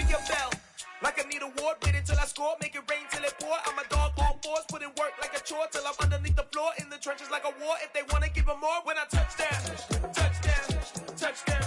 ring your bell. Like I need a award, wait until I score, make it rain till it pour. I'm a dog on fours, put in work like a chore till I'm underneath the floor, in the trenches like a war. If they wanna give them more, when I touch down, touchdown, touchdown.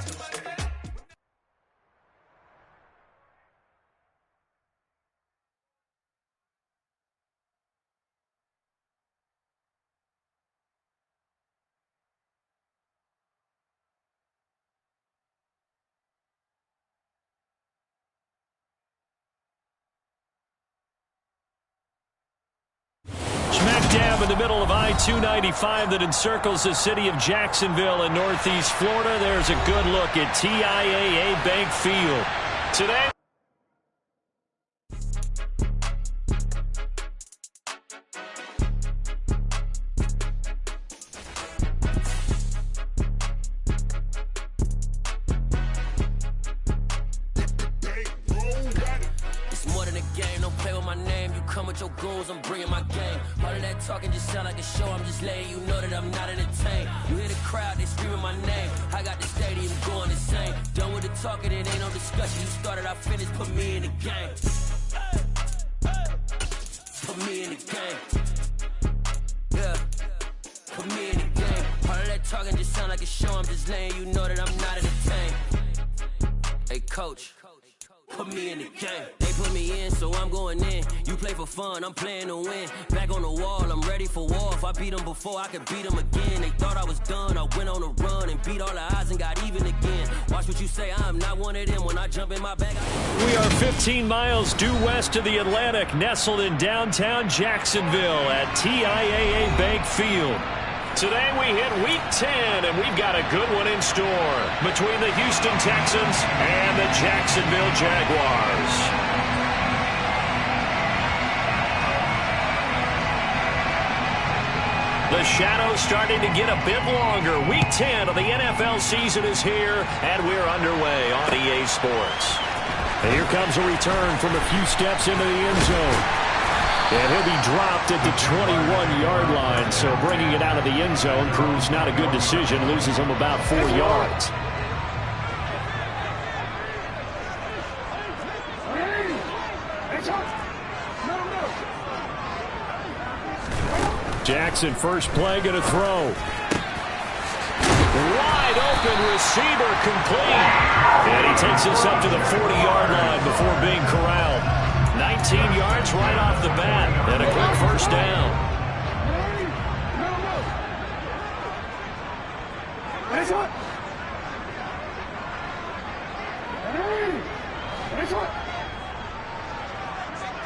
Smack dab in the middle of I-295 that encircles the city of Jacksonville in northeast Florida. There's a good look at TIAA Bank Field. Today, with your goons, I'm bringing my game. All of that talking just sound like a show. I'm just letting you know that I'm not entertained. You hear the crowd, they screaming my name. I got the stadium going insane. Done with the talking, it ain't no discussion. You started, I finished, put me in the game. Put me in the game. Yeah. Put me in the game. All of that talking just sound like a show. I'm just letting you know that I'm not entertained. Hey, coach. Put me in the game. They put me in, so I'm going in. You play for fun, I'm playing to win. Back on the wall, I'm ready for war. If I beat them before, I could beat them again. They thought I was done, I went on a run and beat all the odds and got even again. Watch what you say, I'm not one of them. When I jump in my bag, we are 15 miles due west of the Atlantic, nestled in downtown Jacksonville at TIAA Bank Field. Today we hit Week 10, and we've got a good one in store between the Houston Texans and the Jacksonville Jaguars. The shadow's starting to get a bit longer. Week 10 of the NFL season is here, and we're underway on EA Sports. And here comes a return from a few steps into the end zone. And he'll be dropped at the 21-yard line, so bringing it out of the end zone proves not a good decision, loses him about 4 yards. Jackson, first play, going to throw. Wide open receiver, complete. And he takes us up to the 40-yard line before being corralled. 19 yards right off the bat, and a quick first down.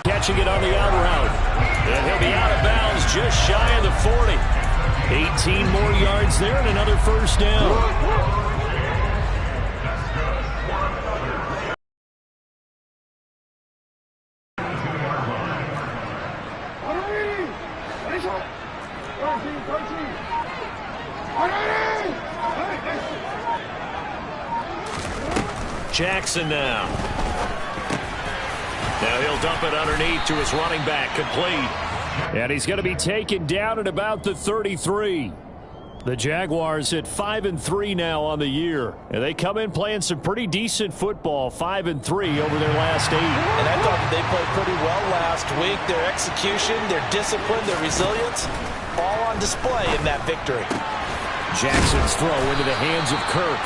Catching it on the out route, and he'll be out of bounds just shy of the 40. 18 more yards there and another first down. Jackson now. Now he'll dump it underneath to his running back, complete. And he's going to be taken down at about the 33. The Jaguars at 5-3 now on the year. And they come in playing some pretty decent football, 5-3 over their last 8. And I thought that they played pretty well last week. Their execution, their discipline, their resilience, all on display in that victory. Jackson's throw into the hands of Kirk.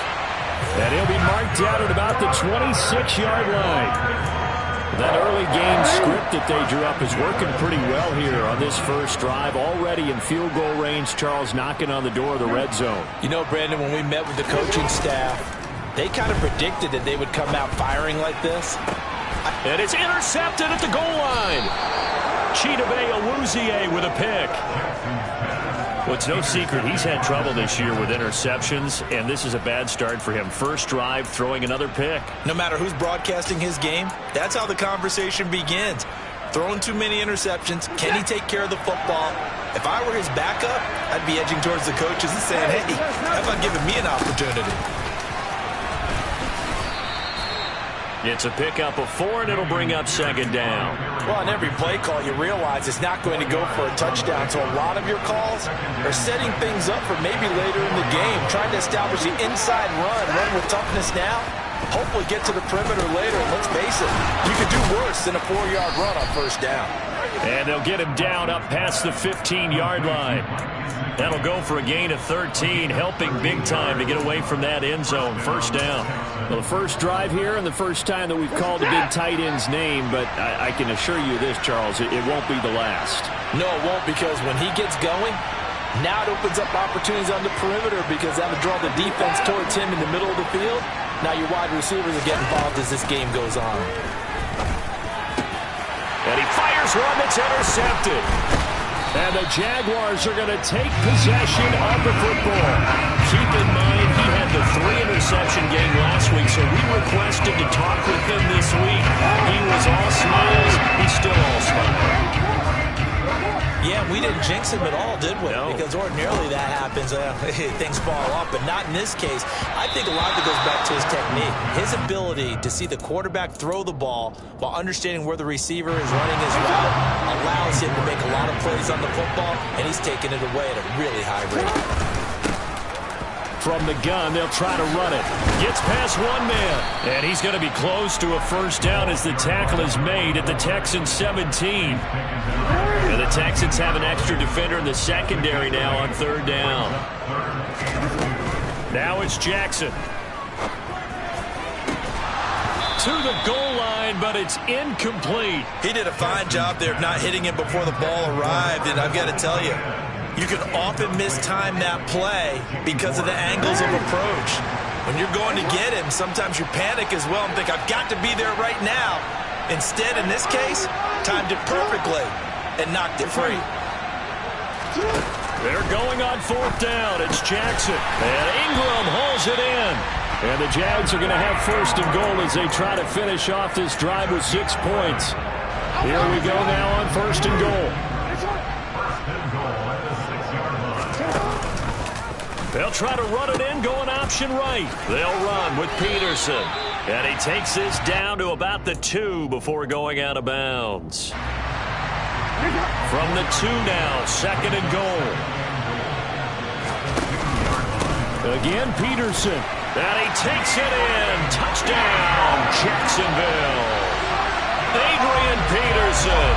And he'll be marked down at about the 26-yard line. That early game script that they drew up is working pretty well here on this first drive. Already in field goal range, Charles knocking on the door of the red zone. You know, Brandon, when we met with the coaching staff, they kind of predicted that they would come out firing like this. And it's intercepted at the goal line. Chidobe Awuzie with a pick. Well, it's no secret he's had trouble this year with interceptions, and this is a bad start for him. First drive, throwing another pick. No matter who's broadcasting his game, that's how the conversation begins. Throwing too many interceptions, can he take care of the football? If I were his backup, I'd be edging towards the coaches and saying, hey, how about giving me an opportunity? It's a pickup of 4, and it'll bring up second down. Well, on every play call, you realize it's not going to go for a touchdown, so a lot of your calls are setting things up for maybe later in the game, trying to establish the inside run with toughness now, hopefully get to the perimeter later. And let's face it, you could do worse than a 4-yard run on first down. And they'll get him down up past the 15-yard line. That'll go for a gain of 13, helping big time to get away from that end zone. First down. Well, the first drive here and the first time that we've called a big tight end's name, but I can assure you this, Charles, it won't be the last. No, it won't, because when he gets going, now it opens up opportunities on the perimeter because that'll draw the defense towards him in the middle of the field. Now your wide receivers will get involved as this game goes on. And he fires one that's intercepted. And the Jaguars are going to take possession of the football. Keep in mind, he had the 3-interception game last week, so we requested to talk with him this week. He was all smiles. He's still all smiles. Yeah, we didn't jinx him at all, did we? No. Because ordinarily that happens, things fall off, but not in this case. I think a lot of it goes back to his technique. His ability to see the quarterback throw the ball while understanding where the receiver is running his route allows him to make a lot of plays on the football, and he's taking it away at a really high rate. From the gun, they'll try to run it. Gets past one man. And he's going to be close to a first down as the tackle is made at the Texans 17. And the Texans have an extra defender in the secondary now on third down. Now it's Jackson. To the goal line, but it's incomplete. He did a fine job there of not hitting it before the ball arrived, and I've got to tell you, you can often mistime that play because of the angles of approach. When you're going to get him, sometimes you panic as well and think, I've got to be there right now. Instead, in this case, timed it perfectly and knocked it free. They're going on fourth down. It's Jackson. And Ingram holds it in. And the Jags are going to have first and goal as they try to finish off this drive with 6 points. Here we go now on first and goal. They'll try to run it in, going option right. They'll run with Peterson. And he takes this down to about the 2 before going out of bounds. From the 2 now, second and goal. Again, Peterson. And he takes it in. Touchdown, Jacksonville. Adrian Peterson.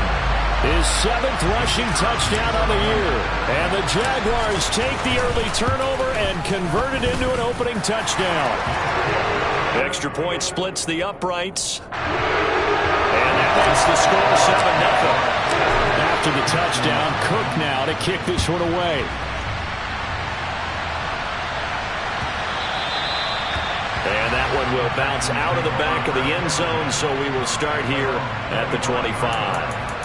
His 7th rushing touchdown on the year. And the Jaguars take the early turnover and convert it into an opening touchdown. Extra point splits the uprights. And that makes the score 7-0. After the touchdown, Cook now to kick this one away. And that one will bounce out of the back of the end zone, so we will start here at the 25.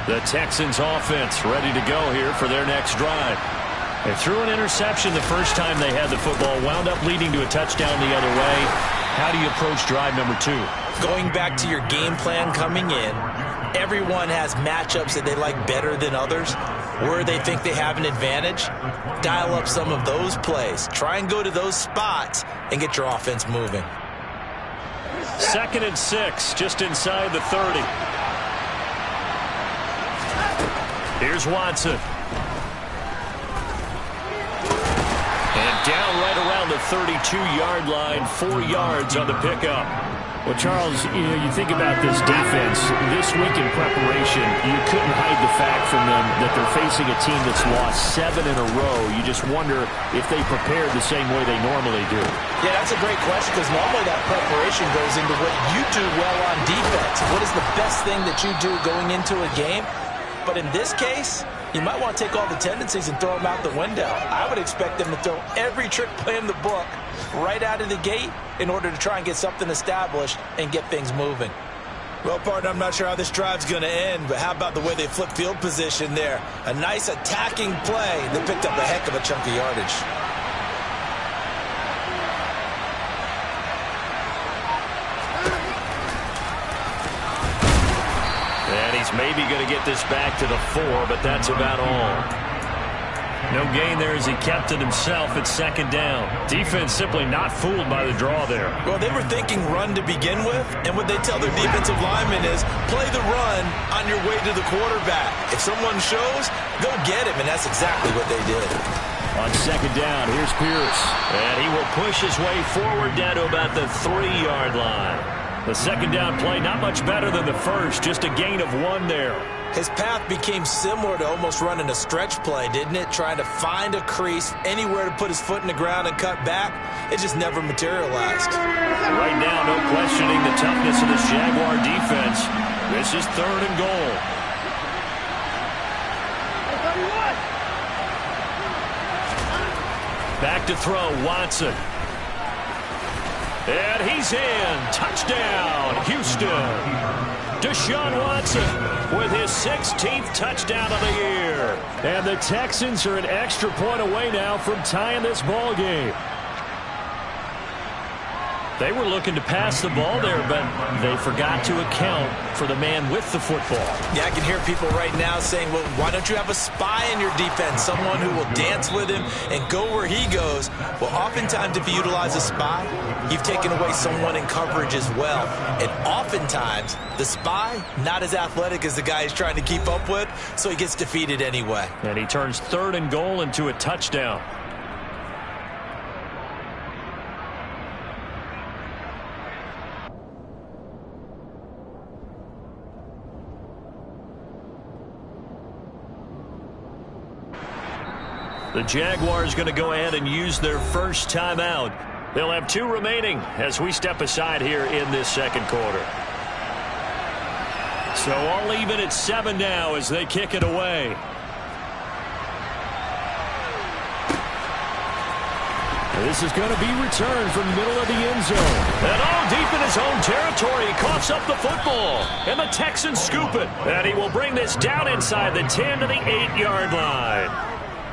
The Texans offense ready to go here for their next drive. They threw an interception the first time they had the football, wound up leading to a touchdown the other way. How do you approach drive number 2? Going back to your game plan coming in, everyone has matchups that they like better than others. Where they think they have an advantage, dial up some of those plays. Try and go to those spots and get your offense moving. 2nd and 6, just inside the 30. Here's Watson. And down right around the 32-yard line, 4 yards on the pickup. Well, Charles, you think about this defense. This week in preparation, you couldn't hide the fact from them that they're facing a team that's lost 7 in a row. You just wonder if they prepared the same way they normally do. Yeah, that's a great question because normally that preparation goes into what you do well on defense. What is the best thing that you do going into a game? But in this case, you might want to take all the tendencies and throw them out the window. I would expect them to throw every trick play in the book right out of the gate in order to try and get something established and get things moving. Well, partner, I'm not sure how this drive's going to end, but how about the way they flip field position there? A nice attacking play that picked up a heck of a chunk of yardage. And he's maybe going to get this back to the 4, but that's about all. No gain there as he kept it himself at second down. Defense simply not fooled by the draw there. Well, they were thinking run to begin with, and what they tell their defensive linemen is play the run on your way to the quarterback. If someone shows, go get him, and that's exactly what they did. On second down, here's Pierce. And he will push his way forward down to about the 3-yard line. The second down play not much better than the first, just a gain of 1 there. His path became similar to almost running a stretch play, didn't it? Trying to find a crease, anywhere to put his foot in the ground and cut back. It just never materialized. Right now, no questioning the toughness of this Jaguar defense. This is 3rd and goal. Back to throw, Watson. And he's in. Touchdown, Houston. Deshaun Watson with his 16th touchdown of the year. And the Texans are an extra point away now from tying this ball game. They were looking to pass the ball there, but they forgot to account for the man with the football. Yeah, I can hear people right now saying, well, why don't you have a spy in your defense, someone who will dance with him and go where he goes? Well, oftentimes if you utilize a spy, you've taken away someone in coverage as well. And oftentimes, the spy, not as athletic as the guy he's trying to keep up with, so he gets defeated anyway. And he turns 3rd and goal into a touchdown. The Jaguars going to go ahead and use their first timeout. They'll have 2 remaining as we step aside here in this second quarter. So all even at 7 now as they kick it away. This is going to be returned from the middle of the end zone. And all deep in his own territory, he coughs up the football. And the Texans scoop it. And he will bring this down inside the 10 to the 8-yard line.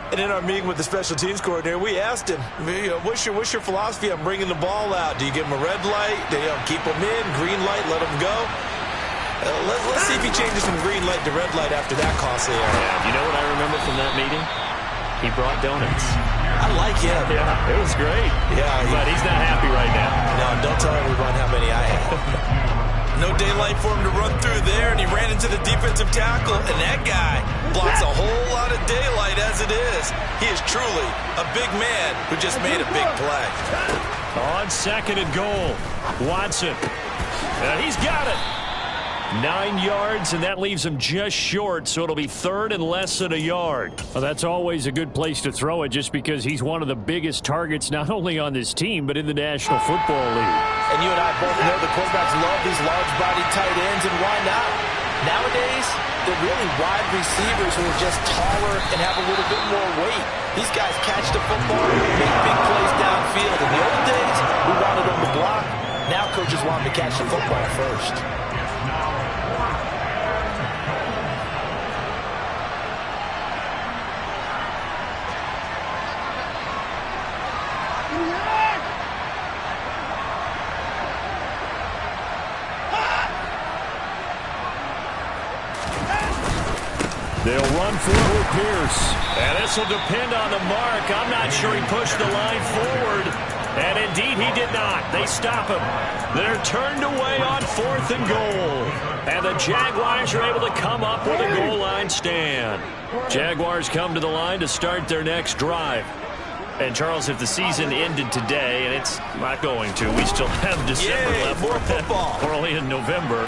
And in our meeting with the special teams coordinator, we asked him, what's your philosophy on bringing the ball out? Do you give him a red light? Do you keep him in? Green light, let him go? Let's see if he changes from green light to red light after that costly error. Yeah, you know what I remember from that meeting? He brought donuts. I like him. Yeah, it was great. Yeah, but he's not happy right now. No, don't tell everyone how many I had. No daylight for him to run through there, and he ran into the defensive tackle, and that guy blocks a whole lot of daylight as it is. He is truly a big man who just made a big play. On 2nd and goal, Watson. He's got it. 9 yards, and that leaves him just short, so it'll be 3rd and less than a yard. Well, that's always a good place to throw it just because he's one of the biggest targets not only on this team but in the National Football League. And you and I both know the quarterbacks love these large-bodied tight ends, and why not? Nowadays, they're really wide receivers who are just taller and have a little bit more weight. These guys catch the football, make big plays downfield. In the old days, we wanted them to block. Now coaches want them to catch the football first. They'll run for it with Pierce. And this will depend on the mark. I'm not sure he pushed the line forward. And indeed he did not. They stop him. They're turned away on 4th and goal. And the Jaguars are able to come up with a goal line stand. Jaguars come to the line to start their next drive. And, Charles, if the season ended today, and it's not going to, we still have December left. More football. Early in November.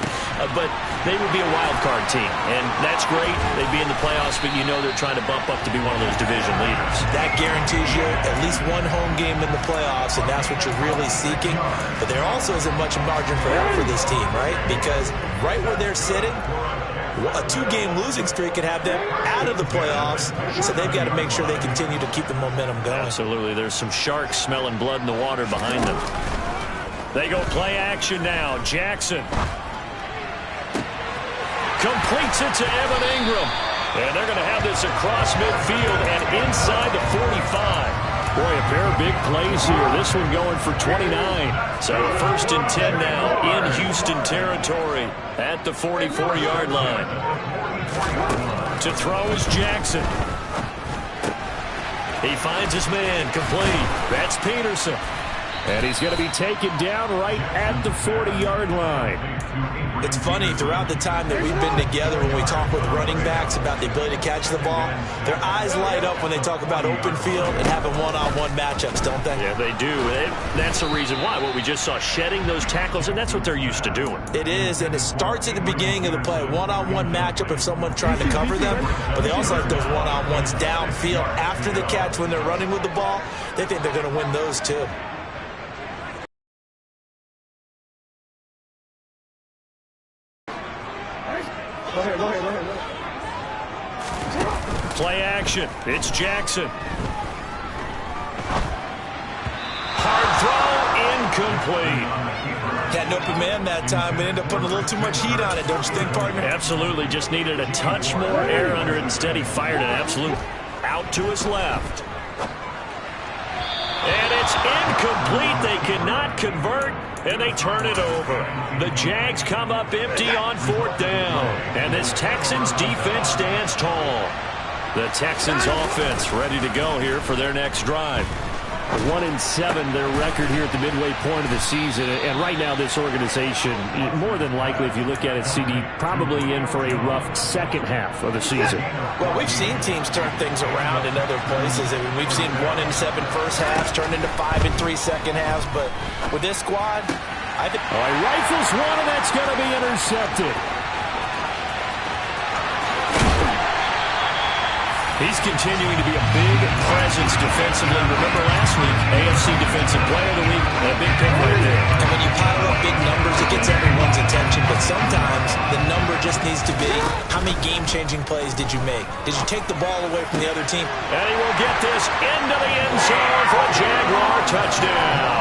But they would be a wild card team. And that's great. They'd be in the playoffs, but you know they're trying to bump up to be one of those division leaders. That guarantees you at least one home game in the playoffs, and that's what you're really seeking. But there also isn't much margin for error for this team, right? Because right where they're sitting, a 2-game losing streak could have them out of the playoffs, so they've got to make sure they continue to keep the momentum going. Absolutely. There's some sharks smelling blood in the water behind them. They go play action now. Jackson completes it to Evan Ingram. And they're going to have this across midfield and inside the 45. Boy, a pair of big plays here. This one going for 29. So 1st and 10 now in Houston territory at the 44-yard line. To throw is Jackson. He finds his man, complete. That's Peterson. And he's going to be taken down right at the 40-yard line. It's funny, throughout the time that we've been together, when we talk with running backs about the ability to catch the ball, their eyes light up when they talk about open field and having one-on-one matchups, don't they? Yeah, they do. That's the reason why. What we just saw, shedding those tackles, and that's what they're used to doing. It is, and it starts at the beginning of the play. One-on-one matchup if someone's trying to cover them, but they also have those one-on-ones downfield after the catch when they're running with the ball. They think they're going to win those too. Go ahead. Play action. It's Jackson. Hard throw, incomplete. Had an open man that time, but ended up putting a little too much heat on it, don't you think, partner? Absolutely. Just needed a touch more air under it. Instead, he fired it absolute out to his left. And it's incomplete. They cannot convert, and they turn it over. The Jags come up empty on 4th down, and this Texans defense stands tall. The Texans offense ready to go here for their next drive. 1-7, their record here at the midway point of the season. And right now, this organization, more than likely, if you look at it, CD, probably in for a rough second half of the season. Well, we've seen teams turn things around in other places. I mean, we've seen 1-7 first halves turn into 5-3 second halves. But with this squad, I think... All right, rifles one, and that's going to be intercepted. He's continuing to be a big presence defensively. Remember last week, AFC Defensive Player of the Week, a big pick right there. And when you pile up big numbers, it gets everyone's attention. But sometimes the number just needs to be, how many game-changing plays did you make? Did you take the ball away from the other team? And he will get this into the end zone for a Jaguar touchdown.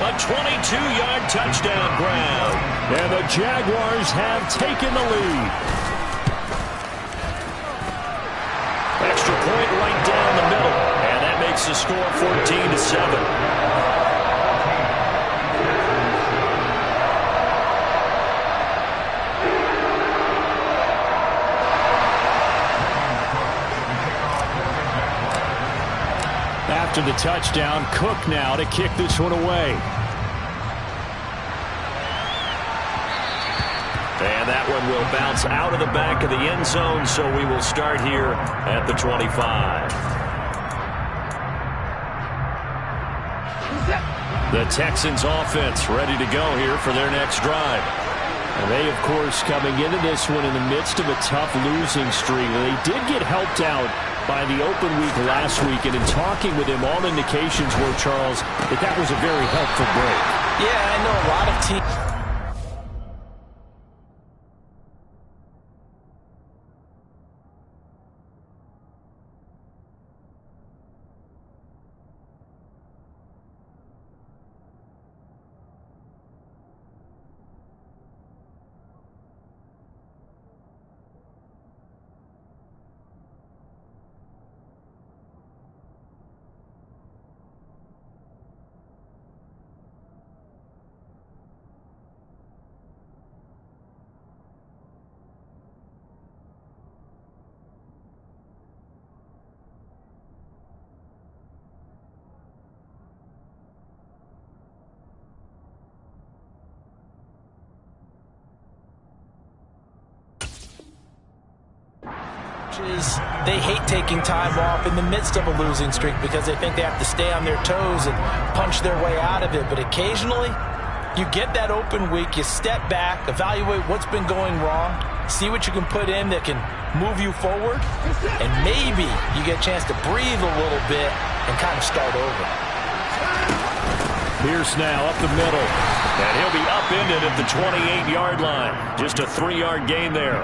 A 22-yard touchdown grab. And the Jaguars have taken the lead. Extra point right down the middle. And that makes the score 14-7. After the touchdown, Cook now to kick this one away. And that one will bounce out of the back of the end zone, so we will start here at the 25. The Texans offense ready to go here for their next drive. And they, of course, coming into this one in the midst of a tough losing streak. They did get helped out by the open week last week, and in talking with him, all indications were, Charles, that was a very helpful break. Yeah, I know a lot of teams. They hate taking time off in the midst of a losing streak because they think they have to stay on their toes and punch their way out of it. But occasionally, you get that open week, you step back, evaluate what's been going wrong, see what you can put in that can move you forward, and maybe you get a chance to breathe a little bit and kind of start over. Pierce now up the middle. And he'll be upended at the 28-yard line. Just a 3-yard gain there.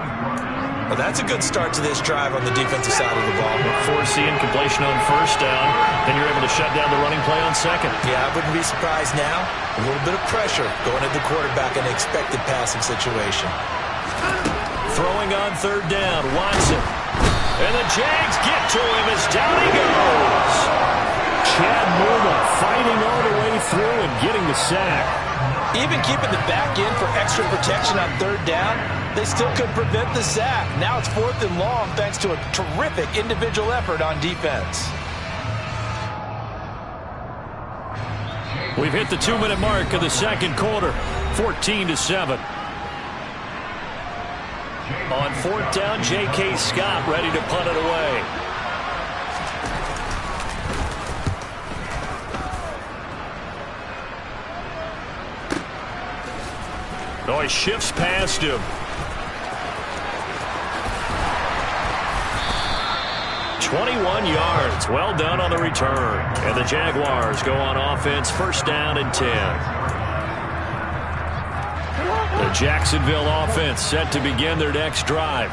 Well, that's a good start to this drive on the defensive side of the ball. Force the incompletion on first down, then you're able to shut down the running play on second. Yeah, I wouldn't be surprised now. A little bit of pressure going at the quarterback in an expected passing situation. Throwing on third down, Watson. And the Jags get to him as down he goes. Chad Muma fighting all the way through and getting the sack. Even keeping the back in for extra protection on third down, they still could prevent the sack. Now it's 4th and long thanks to a terrific individual effort on defense. We've hit the 2-minute mark of the second quarter, 14-7. On 4th down, J.K. Scott ready to punt it away. Oh, he shifts past him. 21 yards. Well done on the return. And the Jaguars go on offense, 1st down and 10. The Jacksonville offense set to begin their next drive.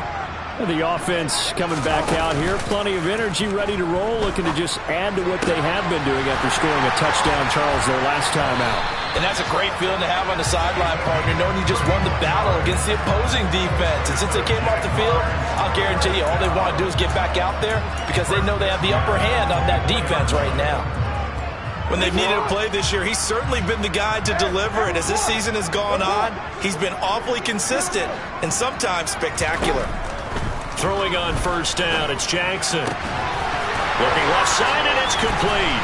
The offense coming back out here. Plenty of energy, ready to roll, looking to just add to what they have been doing after scoring a touchdown, Charles, their last time out. And that's a great feeling to have on the sideline, partner, knowing you just won the battle against the opposing defense. And since they came off the field, I'll guarantee you all they want to do is get back out there because they know they have the upper hand on that defense right now. When they've needed a play this year, he's certainly been the guy to deliver. And as this season has gone on, he's been awfully consistent and sometimes spectacular. Throwing on 1st down, it's Jackson. Looking left side, and it's complete.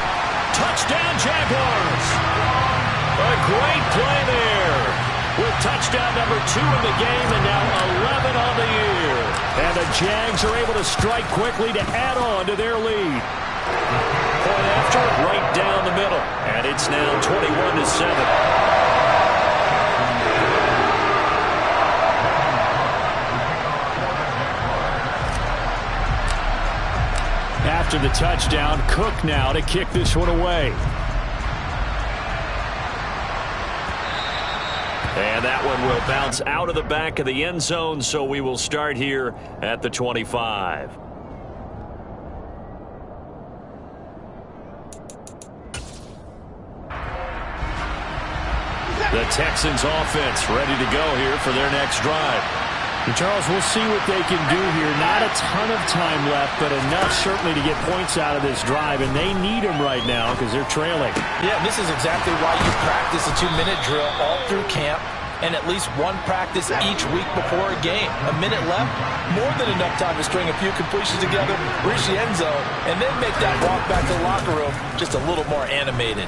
Touchdown, Jaguars. A great play there. With touchdown number 2 in the game and now 11 on the year. And the Jags are able to strike quickly to add on to their lead. Point after, right down the middle. And it's now 21-7. After the touchdown, Cook now to kick this one away. And that one will bounce out of the back of the end zone, so we will start here at the 25. The Texans offense ready to go here for their next drive. And Charles, we'll see what they can do here. Not a ton of time left, but enough certainly to get points out of this drive, and they need them right now because they're trailing. Yeah, this is exactly why you practice a 2-minute drill all through camp and at least one practice each week before a game. A minute left, more than enough time to string a few completions together, reach the end zone, and then make that walk back to the locker room just a little more animated.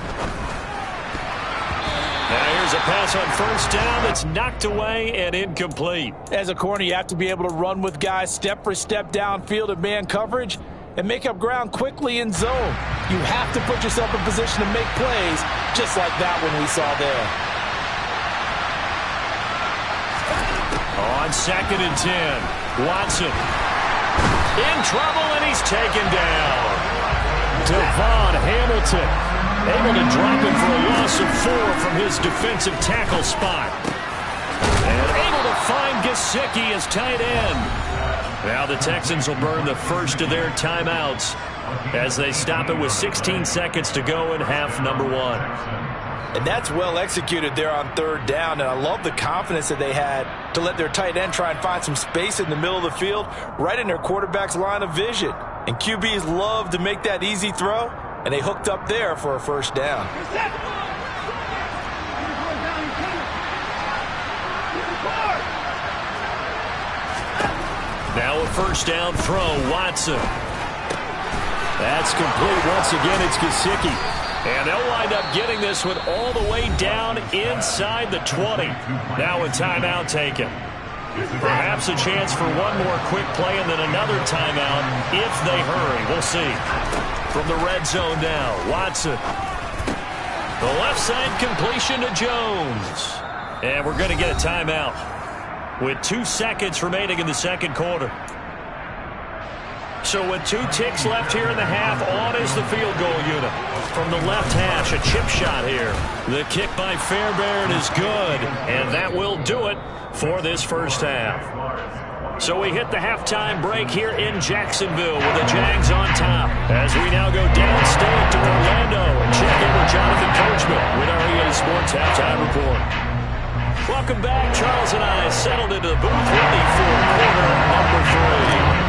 Now here's a pass on 1st down that's knocked away and incomplete. As a corner, you have to be able to run with guys step for step downfield in man coverage and make up ground quickly in zone. You have to put yourself in position to make plays just like that one we saw there. On 2nd and 10, Watson in trouble, and he's taken down. Devon Hamilton able to drop him for a loss of 4 from his defensive tackle spot. And able to find Gesicki as tight end. Now the Texans will burn the first of their timeouts as they stop it with 16 seconds to go in half number 1. And that's well executed there on 3rd down, and I love the confidence that they had to let their tight end try and find some space in the middle of the field, right in their quarterback's line of vision. And QBs love to make that easy throw, and they hooked up there for a 1st down. Now a 1st down throw, Watson. That's complete. Once again, it's Gesicki. And they'll wind up getting this one all the way down inside the 20. Now a timeout taken. Perhaps a chance for one more quick play and then another timeout if they hurry. We'll see. From the red zone now, Watson. The left side completion to Jones. And we're going to get a timeout with 2 seconds remaining in the second quarter. So with 2 ticks left here in the half, on is the field goal unit. From the left hash, a chip shot here. The kick by Fairbairn is good, and that will do it for this first half. So we hit the halftime break here in Jacksonville with the Jags on top. As we now go downstate to Orlando and check in with Jonathan Coachman with our EA Sports Halftime Report. Welcome back. Charles and I settled into the booth ready for quarter number 3.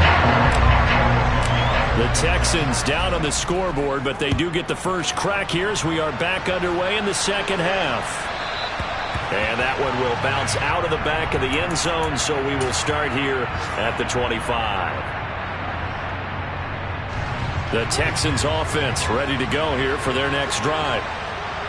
The Texans down on the scoreboard, but they do get the first crack here as we are back underway in the second half. And that one will bounce out of the back of the end zone, so we will start here at the 25. The Texans offense ready to go here for their next drive.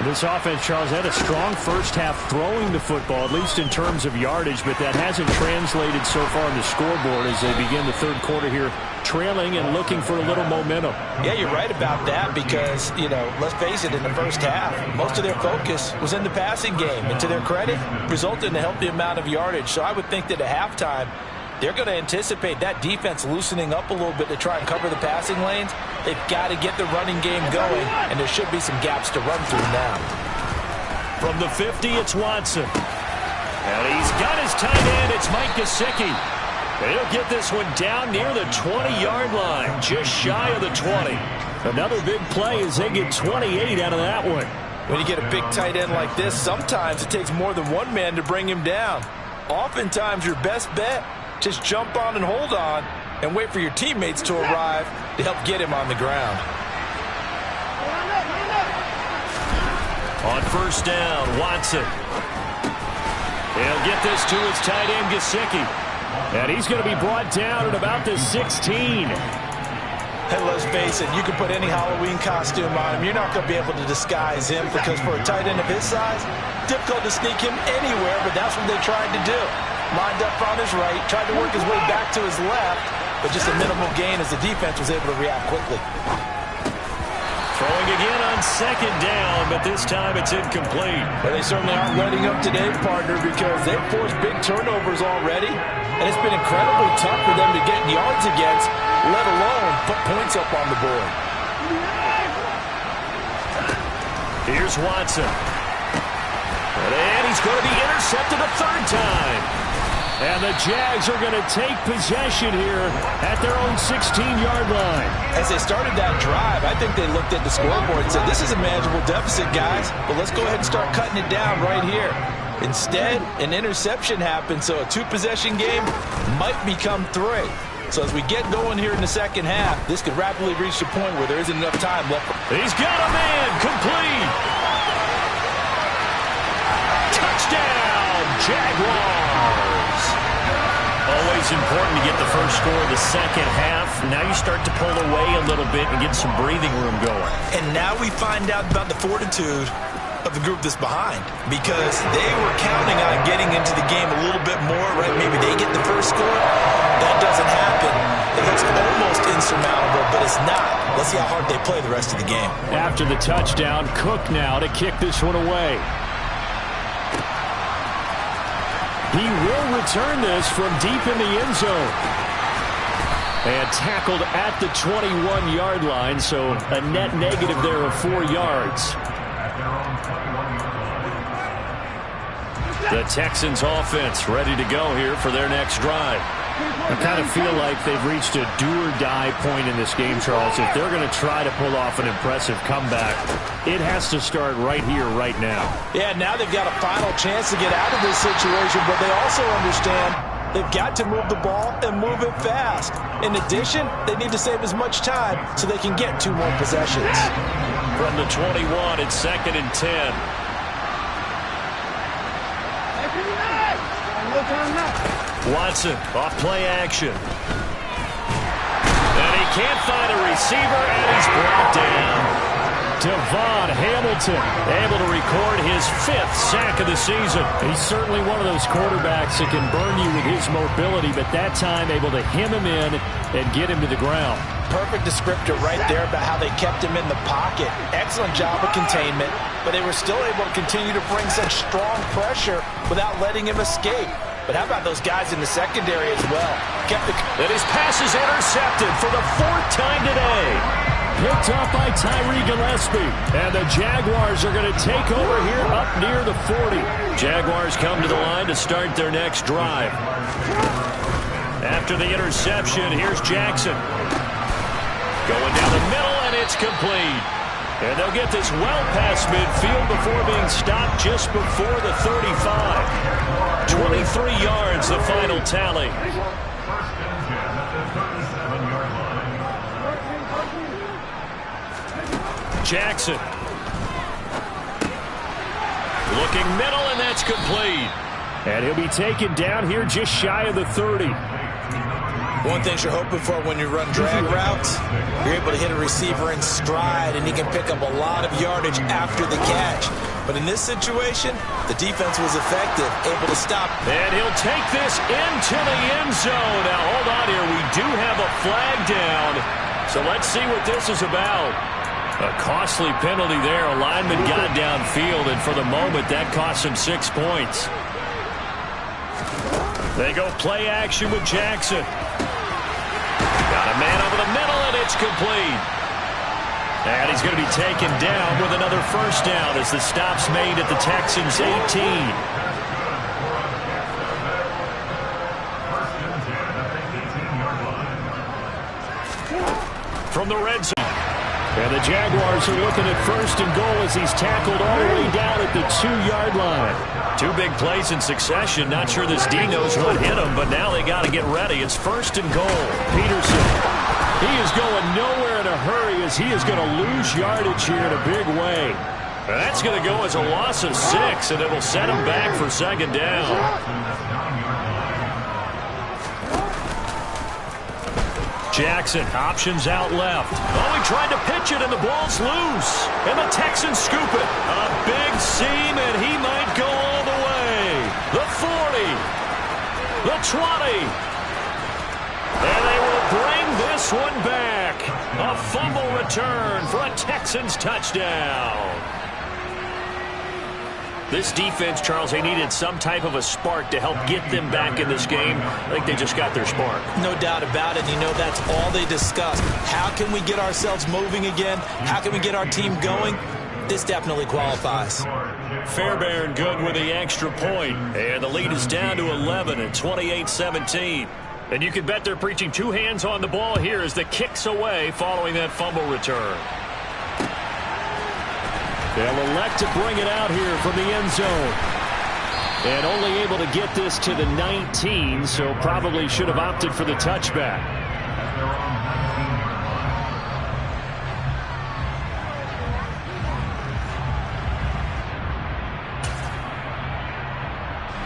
This offense, Charles, had a strong first half throwing the football, at least in terms of yardage, but that hasn't translated so far on the scoreboard as they begin the third quarter here, trailing and looking for a little momentum. Yeah, you're right about that because, let's face it, in the first half, most of their focus was in the passing game. And to their credit, resulted in a healthy amount of yardage. So I would think that at halftime, they're going to anticipate that defense loosening up a little bit to try and cover the passing lanes. They've got to get the running game going, and there should be some gaps to run through now. From the 50, it's Watson. And he's got his tight end. It's Mike Gesicki. He'll get this one down near the 20-yard line, just shy of the 20. Another big play as they get 28 out of that one. When you get a big tight end like this, sometimes it takes more than one man to bring him down. Oftentimes, your best bet, just jump on and hold on and wait for your teammates to arrive to help get him on the ground. On first down, Watson. He'll get this to his tight end, Gesicki. And he's going to be brought down at about the 16. And let's face it, you can put any Halloween costume on him. You're not going to be able to disguise him because for a tight end of his size, difficult to sneak him anywhere, but that's what they tried to do. Lined up on his right, tried to work his way back to his left, but just a minimal gain as the defense was able to react quickly. Throwing again on second down, but this time it's incomplete. Well, they certainly aren't letting up today, partner, because they've forced big turnovers already, and it's been incredibly tough for them to get yards against, let alone put points up on the board. Here's Watson. And he's going to be intercepted a third time. And the Jags are going to take possession here at their own 16-yard line. As they started that drive, I think they looked at the scoreboard and said, this is a manageable deficit, guys, but let's go ahead and start cutting it down right here. Instead, an interception happened, so a two-possession game might become three. So as we get going here in the second half, this could rapidly reach the point where there isn't enough time left. He's got a man, complete. Touchdown, Jaguars. Always important to get the first score of the second half. Now you start to pull away a little bit and get some breathing room going. And now we find out about the fortitude of the group that's behind, because they were counting on getting into the game a little bit more, right? Maybe they get the first score. That doesn't happen. It looks almost insurmountable, but it's not. Let's see how hard they play the rest of the game. After the touchdown, Cook now to kick this one away. He will return this from deep in the end zone. And tackled at the 21-yard line, so a net negative there of 4 yards. The Texans offense ready to go here for their next drive. I kind of feel like they've reached a do-or-die point in this game, Charles. If they're going to try to pull off an impressive comeback, it has to start right here, right now. Yeah, now they've got a final chance to get out of this situation, but they also understand they've got to move the ball and move it fast. In addition, they need to save as much time so they can get 2 more possessions. From the 21, it's 2nd and 10. Watson off play action. And he can't find a receiver, and he's brought down. Devon Hamilton able to record his 5th sack of the season. He's certainly one of those quarterbacks that can burn you with his mobility, but that time able to hem him in and get him to the ground. Perfect descriptor right there about how they kept him in the pocket. Excellent job of containment, but they were still able to continue to bring such strong pressure without letting him escape. But how about those guys in the secondary as well? And his pass is intercepted for the 4th time today. Picked up by Tyree Gillespie. And the Jaguars are going to take over here up near the 40. Jaguars come to the line to start their next drive. After the interception, here's Jackson. Going down the middle, and it's complete. And they'll get this well past midfield before being stopped just before the 35. 23 yards, the final tally. Jackson. Looking middle, and that's complete. And he'll be taken down here just shy of the 30. One thing you're hoping for when you run drag routes, you're able to hit a receiver in stride, and he can pick up a lot of yardage after the catch. But in this situation, the defense was effective, able to stop. And he'll take this into the end zone. Now, hold on here. We do have a flag down. So let's see what this is about. A costly penalty there. A lineman got downfield, and for the moment, that cost him 6 points. They go play action with Jackson. Got a man over the middle, and it's complete. And he's going to be taken down with another first down as the stop's made at the Texans' 18. From the red zone. And the Jaguars are looking at first and goal as he's tackled all the way down at the 2-yard line. 2 big plays in succession. Not sure this D knows what hit him, but now they got to get ready. It's first and goal. Peterson. He is going nowhere in a hurry as he is going to lose yardage here in a big way. And that's going to go as a loss of 6, and it will set him back for second down. Jackson, options out left. Oh, he tried to pitch it, and the ball's loose. And the Texans scoop it. A big seam, and he might go all the way. The 40. The 20. And they will bring this one back. A fumble return for a Texans touchdown. This defense, Charles, they needed some type of a spark to help get them back in this game. I think they just got their spark. No doubt about it. You know, that's all they discussed. How can we get ourselves moving again? How can we get our team going? This definitely qualifies. Fairbairn good with the extra point. And the lead is down to 11 at 28-17. And you can bet they're preaching 2 hands on the ball here as the kick's away following that fumble return. They'll elect to bring it out here from the end zone. And only able to get this to the 19, so probably should have opted for the touchback.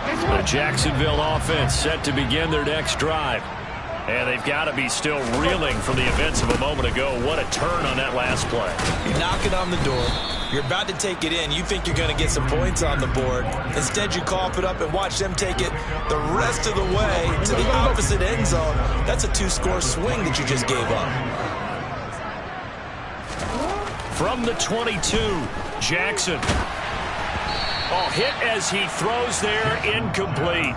The Jacksonville offense set to begin their next drive. And they've got to be still reeling from the events of a moment ago. What a turn on that last play. You're knocking on the door. You're about to take it in. You think you're going to get some points on the board. Instead, you cough it up and watch them take it the rest of the way to the opposite end zone. That's a 2-score swing that you just gave up. From the 22, Jackson. Oh, hit as he throws there, incomplete.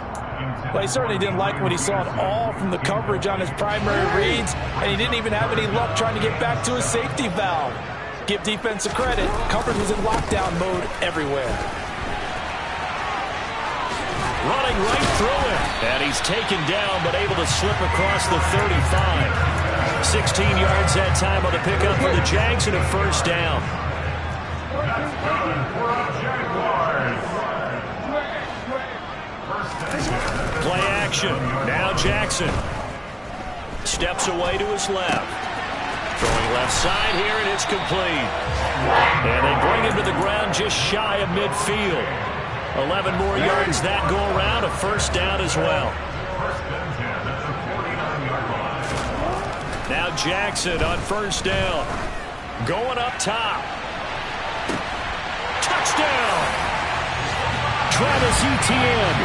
Well, he certainly didn't like what he saw at all from the coverage on his primary reads, and he didn't even have any luck trying to get back to his safety valve. Give defense a credit. Coverage was in lockdown mode everywhere. Running right through it. And he's taken down, but able to slip across the 35. 16 yards that time on the pickup for the Jags and a first down. Play action. Now Jackson. Steps away to his left. Throwing left side here, and it's complete. And they bring him to the ground just shy of midfield. 11 more yards that go around, a first down as well. Now Jackson on first down. Going up top. Touchdown! Travis Etienne,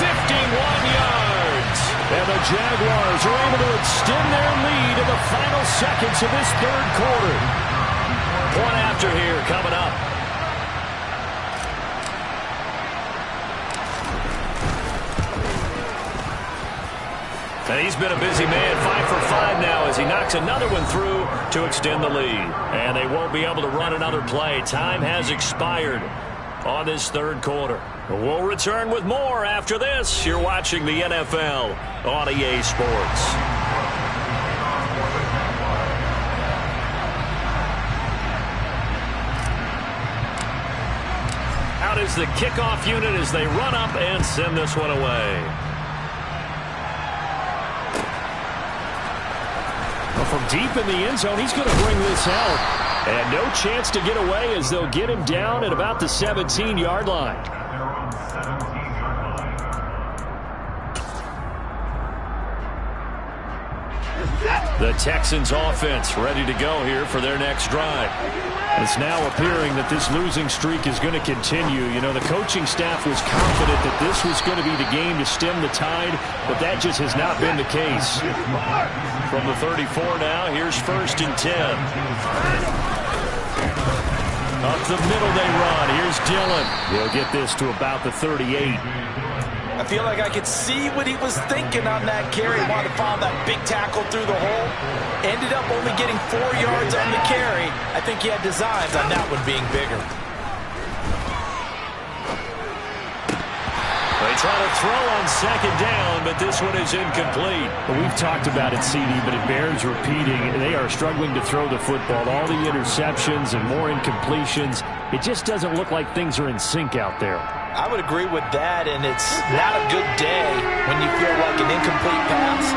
51 yards. And the Jaguars are able to extend their lead in the final seconds of this third quarter. Point after here coming up. And he's been a busy man, 5 for 5 now as he knocks another one through to extend the lead. And they won't be able to run another play. Time has expired on this third quarter. We'll return with more after this. You're watching the NFL on EA Sports. Out is the kickoff unit as they run up and send this one away. Well, from deep in the end zone, he's going to bring this out. And no chance to get away as they'll get him down at about the 17-yard line. The Texans offense ready to go here for their next drive. It's now appearing that this losing streak is going to continue. You know, the coaching staff was confident that this was going to be the game to stem the tide, but that just has not been the case. From the 34 now, here's 1st and 10. Up the middle they run. Here's Dillon. He'll get this to about the 38. I feel like I could see what he was thinking on that carry. He wanted to follow that big tackle through the hole. Ended up only getting 4 yards on the carry. I think he had designs on that one being bigger. They try to throw on 2nd down, but this one is incomplete. Well, we've talked about it, CD, but it bears repeating. They are struggling to throw the football. All the interceptions and more incompletions. It just doesn't look like things are in sync out there. I would agree with that, and it's not a good day when you feel like an incomplete pass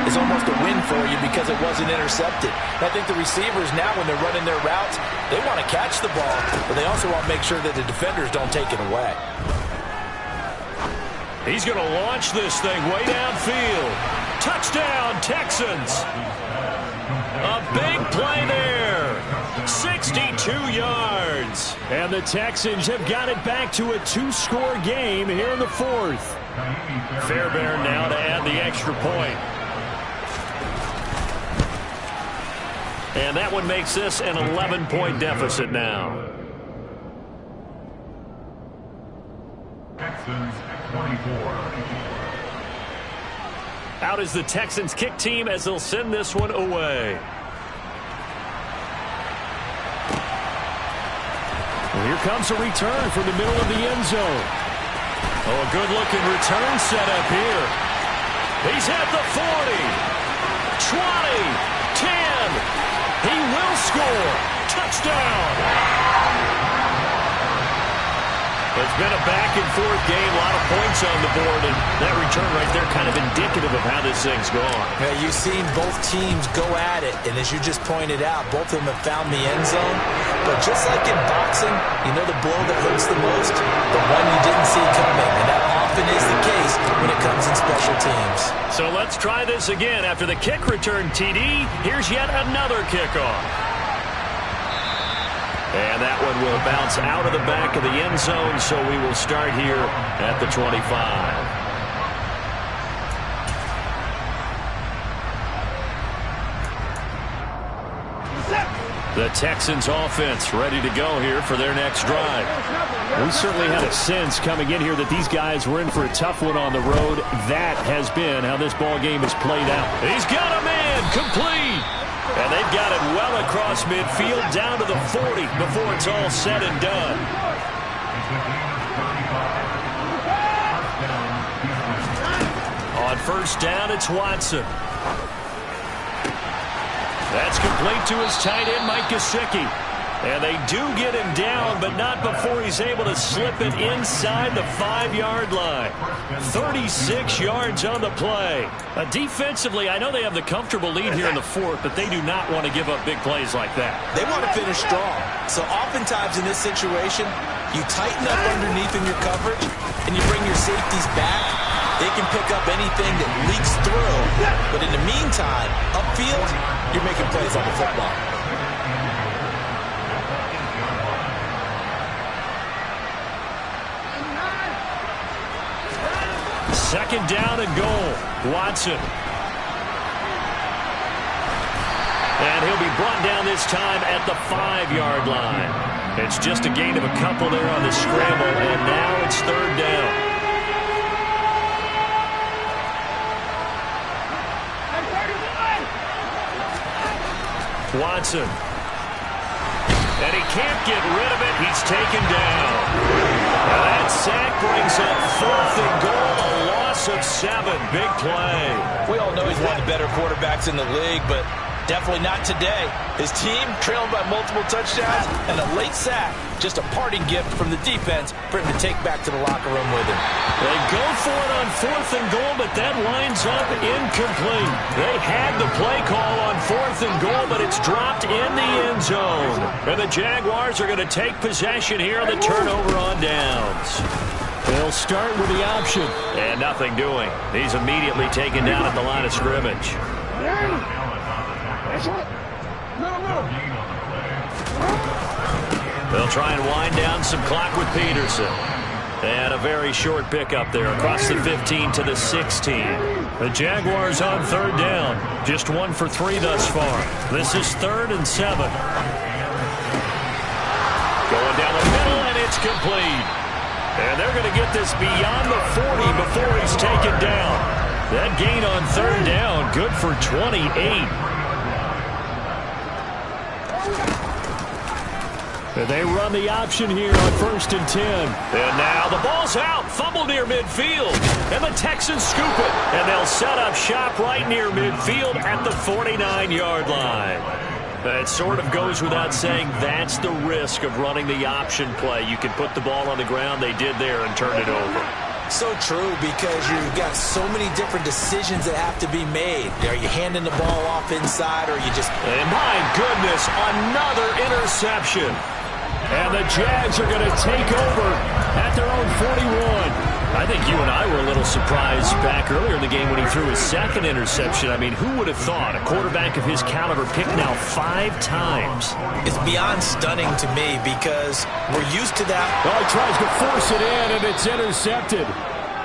is almost a win for you because it wasn't intercepted. And I think the receivers now, when they're running their routes, they want to catch the ball, but they also want to make sure that the defenders don't take it away. He's going to launch this thing way downfield. Touchdown, Texans. A big play there. 62 yards. And the Texans have got it back to a 2-score game here in the 4th. Fairbairn now to add the extra point. And that one makes this an 11-point deficit now. Texans 24. Out is the Texans kick team as they'll send this one away. Well, here comes a return from the middle of the end zone. Oh, a good-looking return set up here. He's at the 40, 20, 10. He will score. Touchdown. It's been a back-and-forth game, a lot of points on the board, and that return right there kind of indicative of how this thing's gone. Yeah, you've seen both teams go at it, and as you just pointed out, both of them have found the end zone. But just like in boxing, you know the blow that hurts the most? The one you didn't see coming, and that often is the case when it comes in special teams. So let's try this again. After the kick return, TD, here's yet another kickoff. And that one will bounce out of the back of the end zone, so we will start here at the 25. The Texans offense ready to go here for their next drive. We certainly had a sense coming in here that these guys were in for a tough one on the road. That has been how this ball game has played out. He's got a man complete. And they've got it well across midfield down to the 40 before it's all said and done. On 1st down, it's Watson. That's complete to his tight end, Mike Gesicki. And they do get him down, but not before he's able to slip it inside the 5-yard line. 36 yards on the play. Defensively, I know they have the comfortable lead here in the 4th, but they do not want to give up big plays like that. They want to finish strong. So oftentimes in this situation, you tighten up underneath in your coverage, and you bring your safeties back. They can pick up anything that leaks through. But in the meantime, upfield, you're making plays on the football. Second down and goal. Watson. And he'll be brought down this time at the 5-yard line. It's just a gain of a couple there on the scramble, and now it's 3rd down. Watson. And he can't get rid of it. He's taken down. And that sack brings up 4th and goal. A loss of 7. Big play. We all know he's one of the better quarterbacks in the league, but definitely not today. His team trailing by multiple touchdowns and a late sack. Just a parting gift from the defense for him to take back to the locker room with him. They go for it on 4th and goal, but that lines up incomplete. They had the play call on 4th and goal, but it's dropped in the end zone. And the Jaguars are going to take possession here on the turnover on downs. They'll start with the option. And nothing doing. He's immediately taken down at the line of scrimmage. They'll try and wind down some clock with Peterson. And a very short pickup there across the 15 to the 16. The Jaguars on third down. Just 1 for 3 thus far. This is 3rd and 7. Going down the middle, and it's complete. And they're going to get this beyond the 40 before he's taken down. That gain on third down, good for 28. They run the option here on 1st and 10. And now the ball's out. Fumble near midfield. And the Texans scoop it. And they'll set up shop right near midfield at the 49-yard line. It sort of goes without saying that's the risk of running the option play. You can put the ball on the ground. They did there and turned it over. So true, because you've got so many different decisions that have to be made. Are you handing the ball off inside, or are you just... And my goodness, another interception. And the Jags are going to take over at their own 41. I think you and I were a little surprised back earlier in the game when he threw his 2nd interception. I mean, who would have thought a quarterback of his caliber picked now 5 times? It's beyond stunning to me because we're used to that. Oh, he tries to force it in, and it's intercepted.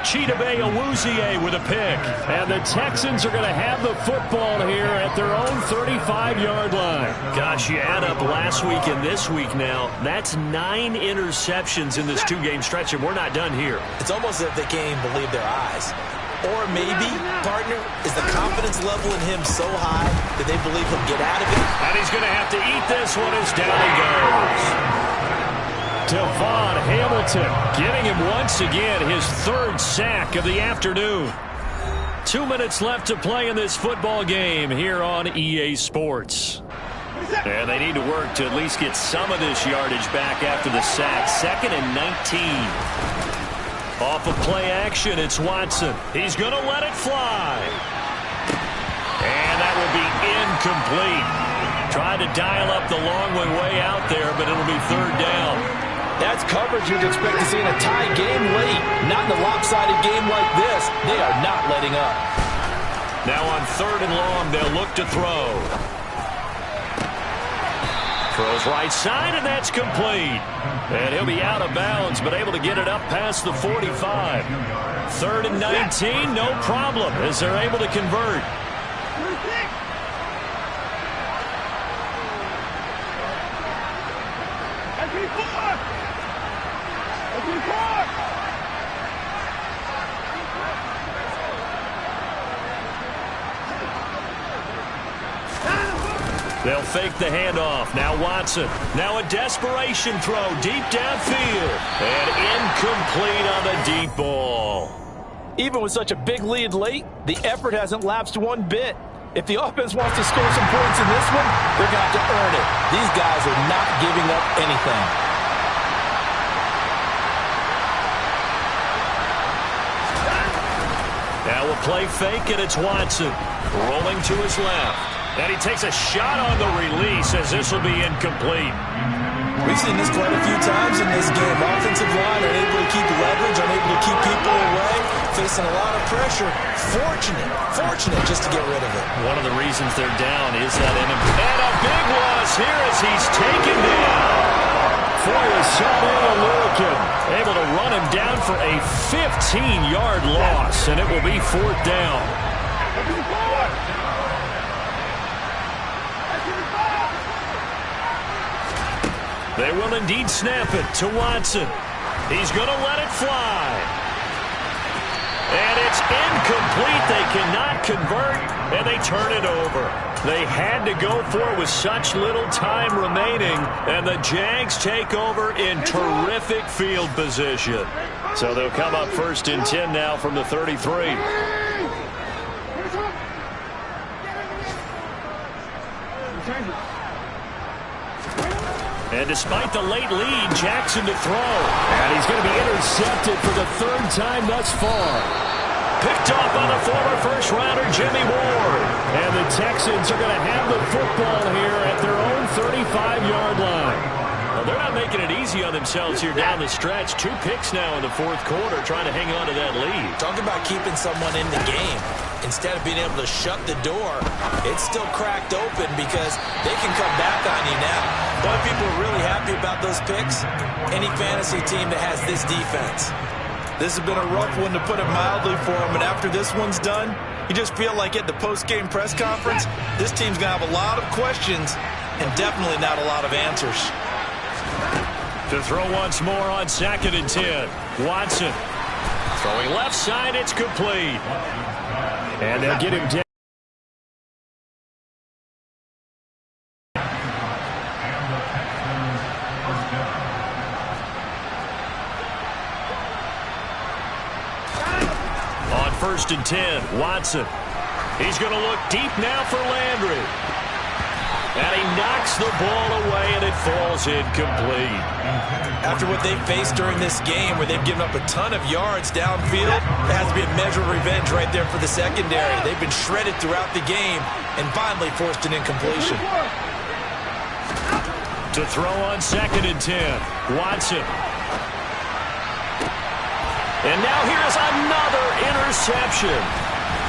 Chidobe Awuzie with a pick. And the Texans are going to have the football here at their own 35-yard line. Gosh, you add up last week and this week now, that's 9 interceptions in this 2-game stretch, and we're not done here. It's almost as if they can't even believe their eyes. Or maybe, partner, is the confidence level in him so high that they believe he'll get out of it? And he's going to have to eat this one as down he goes. Devon Hamilton getting him once again his 3rd sack of the afternoon. 2 minutes left to play in this football game here on EA Sports. And they need to work to at least get some of this yardage back after the sack. 2nd and 19. Off of play action, it's Watson. He's going to let it fly. And that will be incomplete. Tried to dial up the long one way out there, but it'll be 3rd down. That's coverage you'd expect to see in a tie game late. Not in a lopsided game like this. They are not letting up. Now on 3rd and long, they'll look to throw. Throws right side, and that's complete. And he'll be out of bounds, but able to get it up past the 45. 3rd and 19, no problem, as they're able to convert. They'll fake the handoff. Now Watson. Now a desperation throw deep downfield. And incomplete on the deep ball. Even with such a big lead late, the effort hasn't lapsed one bit. If the offense wants to score some points in this one, they're going to have to earn it. These guys are not giving up anything. Now a play fake, and it's Watson. Rolling to his left. And he takes a shot on the release as this will be incomplete. We've seen this quite a few times in this game. Offensive line unable to keep leverage, unable to keep people away, facing a lot of pressure. Fortunate just to get rid of it. One of the reasons they're down is that and a big loss here as he's taken down. Lurikin able to run him down for a 15-yard loss, and it will be 4th down. They will indeed snap it to Watson. He's going to let it fly. And it's incomplete. They cannot convert, and they turn it over. They had to go for it with such little time remaining, and the Jags take over in terrific field position. So they'll come up 1st and 10 now from the 33. And despite the late lead, Jackson to throw. And he's going to be intercepted for the 3rd time thus far. Picked up on the former first-rounder, Jimmy Ward. And the Texans are going to have the football here at their own 35-yard line. Well, they're not making it easy on themselves here down the stretch. 2 picks now in the 4th quarter trying to hang on to that lead. Talk about keeping someone in the game. instead of being able to shut the door, it's still cracked open because they can come back on you now. But people are really happy about those picks. Any fantasy team that has this defense. This has been a rough one, to put it mildly, for them. And after this one's done, you just feel like at the post-game press conference, this team's going to have a lot of questions and definitely not a lot of answers. To throw once more on 2nd and 10. Watson throwing left side. It's complete. And they'll get him down. On 1st and 10, Watson. He's going to look deep now for Landry. And he knocks the ball away, and it falls incomplete. After what they've faced during this game, where they've given up a ton of yards downfield, there has to be a measure of revenge right there for the secondary. They've been shredded throughout the game and finally forced an incompletion. To throw on 2nd and 10, Watson. And now here's another interception.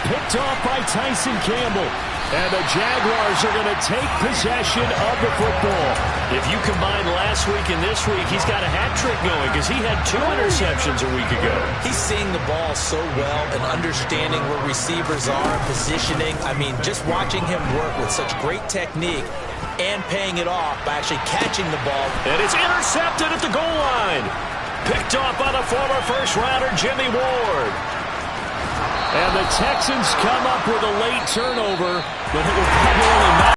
Picked off by Tyson Campbell. And the Jaguars are going to take possession of the football. If you combine last week and this week, he's got a hat trick going because he had 2 interceptions a week ago. He's seeing the ball so well and understanding where receivers are, positioning. I mean, just watching him work with such great technique and paying it off by actually catching the ball. And it's intercepted at the goal line. Picked off by the former first-rounder Jimmy Ward. And the Texans come up with a late turnover, but it will probably only matter.